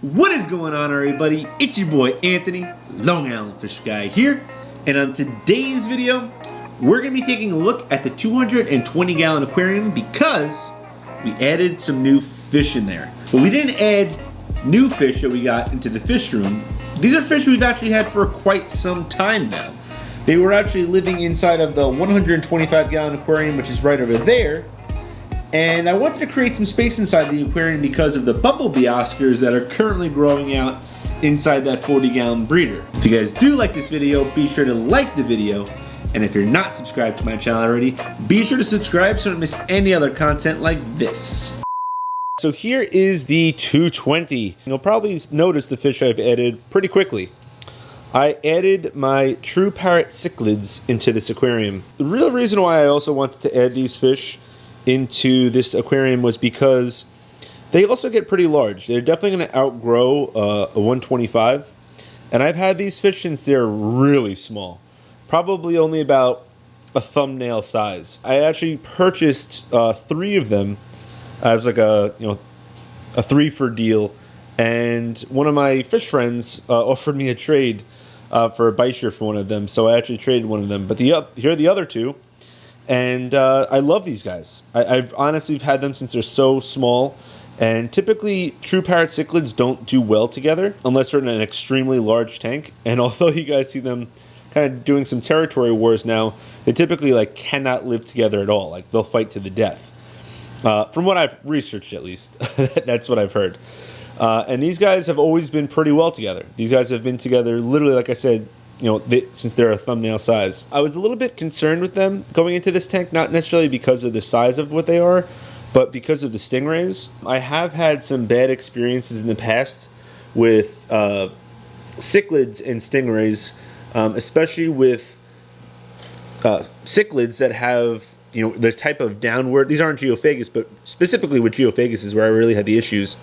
What is going on, everybody? It's your boy Anthony, Long Island Fish Guy here, and on today's video, we're going to be taking a look at the 220 gallon aquarium because we added some new fish in there. But we didn't add new fish that we got into the fish room. These are fish we've actually had for quite some time now. They were actually living inside of the 125 gallon aquarium, which is right over there. And I wanted to create some space inside the aquarium because of the bumblebee Oscars that are currently growing out inside that 40 gallon breeder. If you guys do like this video, be sure to like the video. And if you're not subscribed to my channel already, be sure to subscribe so you don't miss any other content like this. So here is the 220. You'll probably notice the fish I've added pretty quickly. I added my true Parrot Cichlids into this aquarium. The real reason why I also wanted to add these fish into this aquarium was because they also get pretty large. They're definitely going to outgrow a 125, and I've had these fish since they're really small, probably only about a thumbnail size. I actually purchased 3 of them as like a 3-for deal, and one of my fish friends offered me a trade for a Beischer for one of them, so I actually traded one of them. But here are the other 2. And I love these guys. I've honestly had them since they're so small. And typically, true Parrot cichlids don't do well together unless they're in an extremely large tank. And although you guys see them kind of doing some territory wars now, they typically cannot live together at all. They'll fight to the death. From what I've researched, at least, that's what I've heard. And these guys have always been pretty well together. These guys have been together, literally, like I said, since they're a thumbnail size. I was a little bit concerned with them going into this tank, not necessarily because of the size of what they are, but because of the Stingrays. I have had some bad experiences in the past with cichlids and Stingrays, especially with cichlids that have the type of downward, these aren't geophagus, but specifically with geophagus is where I really had the issues.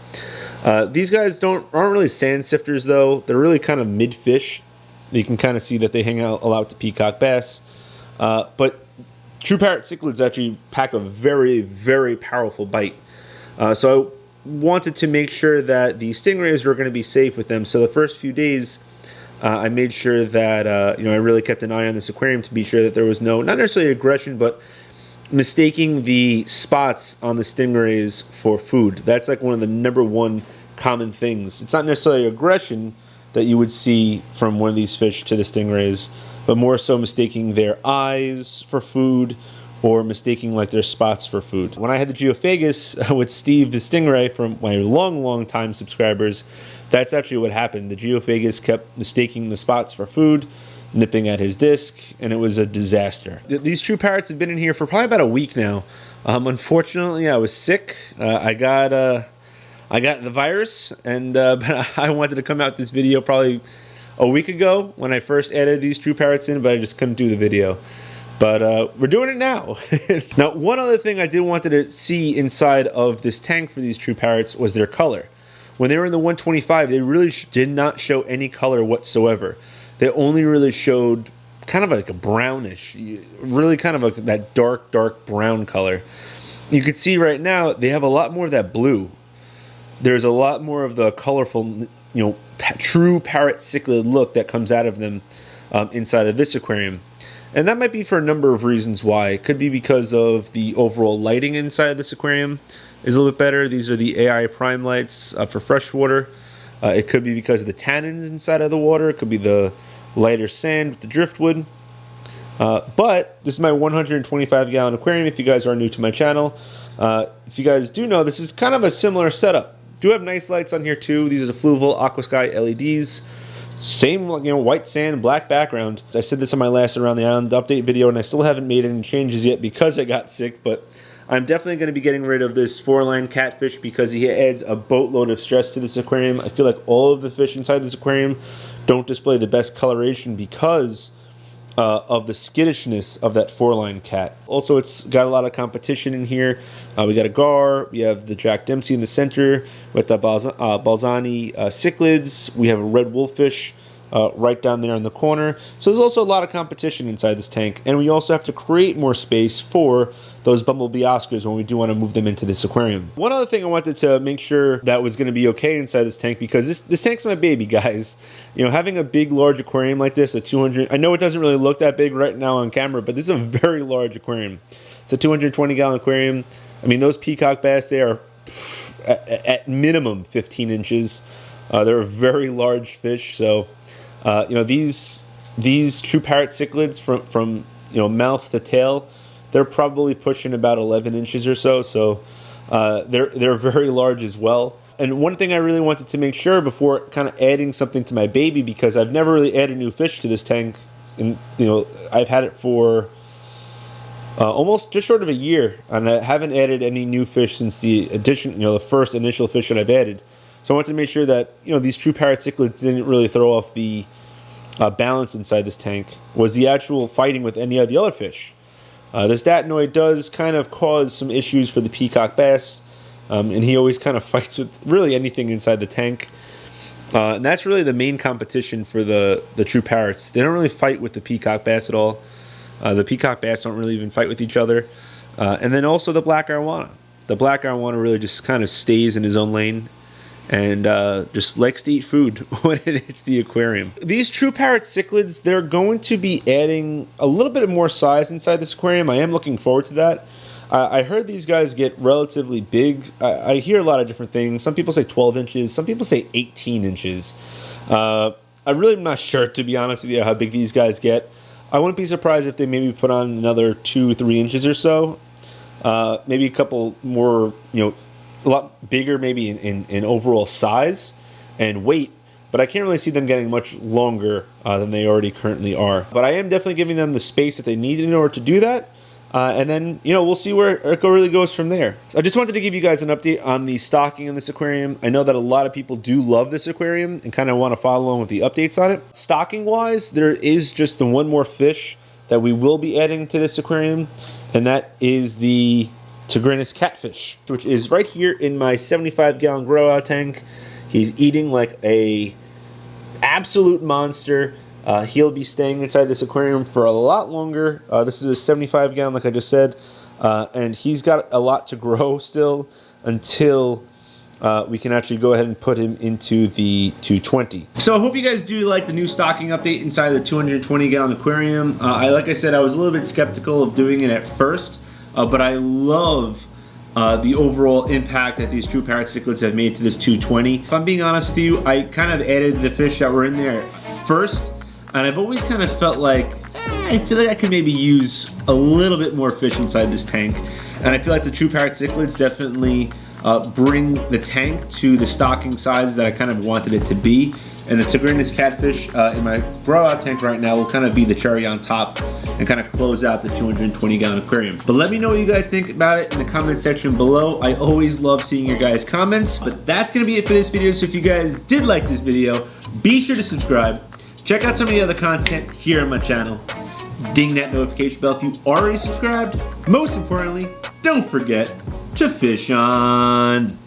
These guys aren't really sand sifters though. They're really kind of mid-fish. You can kind of see that they hang out a lot with the peacock bass. But true Parrot cichlids actually pack a very, very powerful bite. So I wanted to make sure that the Stingrays were going to be safe with them. So the first few days, I made sure that I really kept an eye on this aquarium to be sure that there was not necessarily aggression, but mistaking the spots on the Stingrays for food. That's one of the #1 common things. It's not necessarily aggression that you would see from one of these fish to the Stingrays, but more so mistaking their eyes for food or mistaking their spots for food. When I had the geophagus with Steve the Stingray from my long time subscribers, that's actually what happened. The geophagus kept mistaking the spots for food, nipping at his disc, and it was a disaster. These true parrots have been in here for probably about a week now. Unfortunately, I was sick. I got the virus, and but I wanted to come out this video probably a week ago when I first added these true parrots in, but I just couldn't do the video. But we're doing it now. Now, one other thing I did wanted to see inside of this tank for these true parrots was their color. When they were in the 125, they really did not show any color whatsoever. They only really showed kind of a brownish, really kind of that dark brown color. You can see right now they have a lot more of that blue. There's a lot more of the colorful, true Parrot cichlid look that comes out of them inside of this aquarium. And that might be for a number of reasons why. It could be because of the overall lighting inside of this aquarium is a little bit better. These are the AI prime lights for freshwater. It could be because of the tannins inside of the water. It could be the lighter sand with the driftwood. But this is my 125 gallon aquarium if you guys are new to my channel. If you guys do know, this is kind of a similar setup. Do have nice lights on here too. These are the Fluval Aqua Sky LEDs. Same, white sand, black background. I said this on my last Around the Island update video, and I still haven't made any changes yet because I got sick, but I'm definitely going to be getting rid of this 4-line catfish because he adds a boatload of stress to this aquarium. I feel like all of the fish inside this aquarium don't display the best coloration because of the skittishness of that 4-line cat. Also, it's got a lot of competition in here. We got a gar, we have the Jack Dempsey in the center with the Balzani cichlids. We have a red wolffish right down there in the corner. So there's also a lot of competition inside this tank, and we also have to create more space for those bumblebee Oscars when we do want to move them into this aquarium. One other thing I wanted to make sure that was going to be okay inside this tank, because this tank's my baby, guys. You know, having a big, large aquarium like this, a 200, I know it doesn't really look that big right now on camera, but this is a very large aquarium. It's a 220-gallon aquarium. I mean, those peacock bass, they are at minimum 15 inches. They're a very large fish, so you know, these true parrot cichlids from you know, mouth to tail, they're probably pushing about 11 inches or so. So they're very large as well. And one thing I really wanted to make sure before kind of adding something to my baby, because I've never really added new fish to this tank, and you know, I've had it for almost just short of a year, and I haven't added any new fish since the addition, you know, the first initial fish that I've added. So I wanted to make sure that, you know, these true parrot cichlids didn't really throw off the balance inside this tank, was the actual fighting with any of the other fish. This datinoid does kind of cause some issues for the peacock bass, and he always kind of fights with really anything inside the tank. And that's really the main competition for the true parrots. They don't really fight with the peacock bass at all. The peacock bass don't really even fight with each other. And then also the black arowana. The black arowana really just kind of stays in his own lane and just likes to eat food when it hits the aquarium. These true parrot cichlids, they're going to be adding a little bit more size inside this aquarium. I am looking forward to that. I heard these guys get relatively big. I hear a lot of different things. Some people say 12 inches. Some people say 18 inches. I really am not sure, to be honest with you, how big these guys get. I wouldn't be surprised if they maybe put on another 2-3 inches or so. Maybe a couple more, you know, a lot bigger maybe in overall size and weight, but I can't really see them getting much longer than they already currently are. But I am definitely giving them the space that they need in order to do that. And then, you know, we'll see where it really goes from there. So I just wanted to give you guys an update on the stocking in this aquarium. I know that a lot of people do love this aquarium and kind of want to follow along with the updates on it. Stocking wise, there is just the one more fish that we will be adding to this aquarium, and that is the Tigrinus catfish, which is right here in my 75-gallon grow out tank. He's eating like a absolute monster. He'll be staying inside this aquarium for a lot longer. This is a 75-gallon, like I just said, and he's got a lot to grow still until we can actually go ahead and put him into the 220. So I hope you guys do like the new stocking update inside the 220-gallon aquarium. Like I said, I was a little bit skeptical of doing it at first, but I love the overall impact that these true parrot cichlids have made to this 220. If I'm being honest with you, I kind of added the fish that were in there first, and I've always kind of felt like, I feel like I could maybe use a little bit more fish inside this tank. And I feel like the true parrot cichlids definitely bring the tank to the stocking size that I kind of wanted it to be. And the Tigrinus catfish in my grow out tank right now will kind of be the cherry on top and kind of close out the 220-gallon aquarium. But let me know what you guys think about it in the comment section below. I always love seeing your guys' comments. But that's gonna be it for this video. So if you guys did like this video, be sure to subscribe. Check out some of the other content here on my channel. Ding that notification bell if you already subscribed. Most importantly, don't forget to fish on.